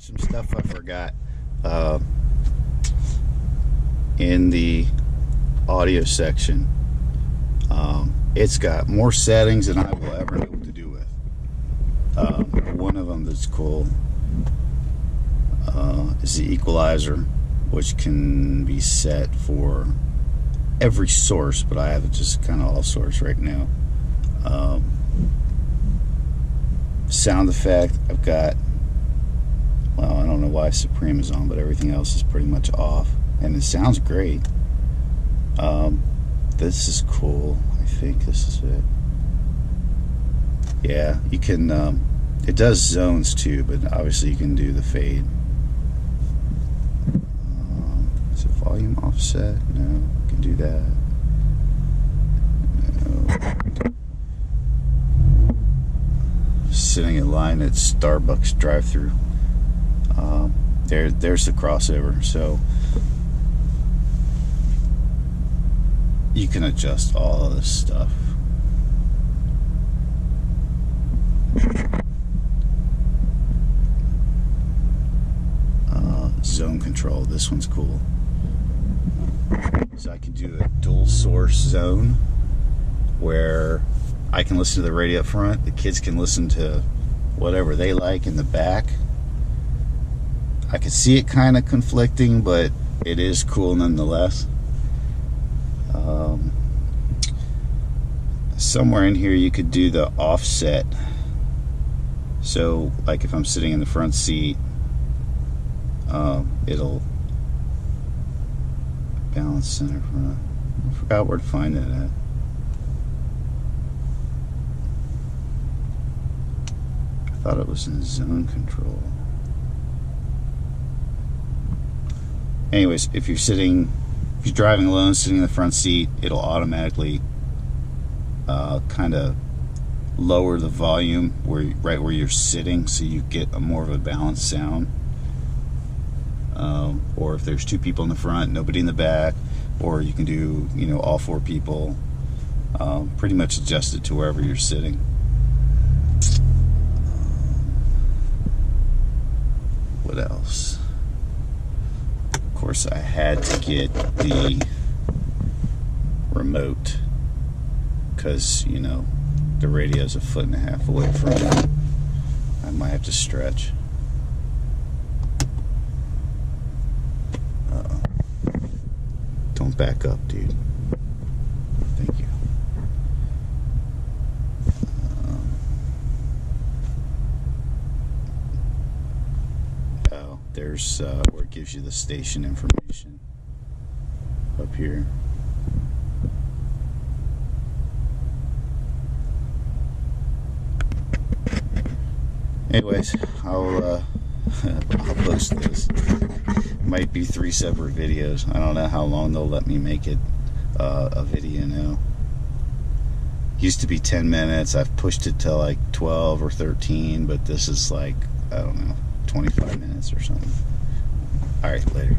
some stuff I forgot in the audio section. It's got more settings than I will ever know what to do with. One of them that's cool is the equalizer, which can be set for every source, but I have it just kind of all source right now. Sound effect, I've got, well, I don't know why Supreme is on, but everything else is pretty much off, and it sounds great. This is cool. I think this is it. Yeah, you can, it does zones too, but obviously you can do the fade. Is it volume offset? No, you can do that. No. Sitting in line at Starbucks drive-thru. There's the crossover, so you can adjust all of this stuff. Zone control, this one's cool. So I can do a dual source zone where I can listen to the radio up front, the kids can listen to whatever they like in the back. I can see it kind of conflicting, but it is cool nonetheless. Somewhere in here you could do the offset. So like if I'm sitting in the front seat, it'll balance center front. I forgot where to find that at. I thought it was in zone control. Anyways, if you're driving alone, sitting in the front seat, it'll automatically kind of lower the volume right where you're sitting, so you get more of a balanced sound. Or if there's two people in the front, nobody in the back, or you can do, all four people. Pretty much adjust it to wherever you're sitting. What else? Of course, I had to get the remote because, the radio's 1.5 feet away from me. I might have to stretch. Don't back up, dude. Thank you. There's where it gives you the station information up here. Anyways, I'll post this. Might be 3 separate videos. I don't know how long they'll let me make it a video now. Used to be 10 minutes. I've pushed it to like 12 or 13, but this is like, I don't know, 25 minutes or something. Alright, later.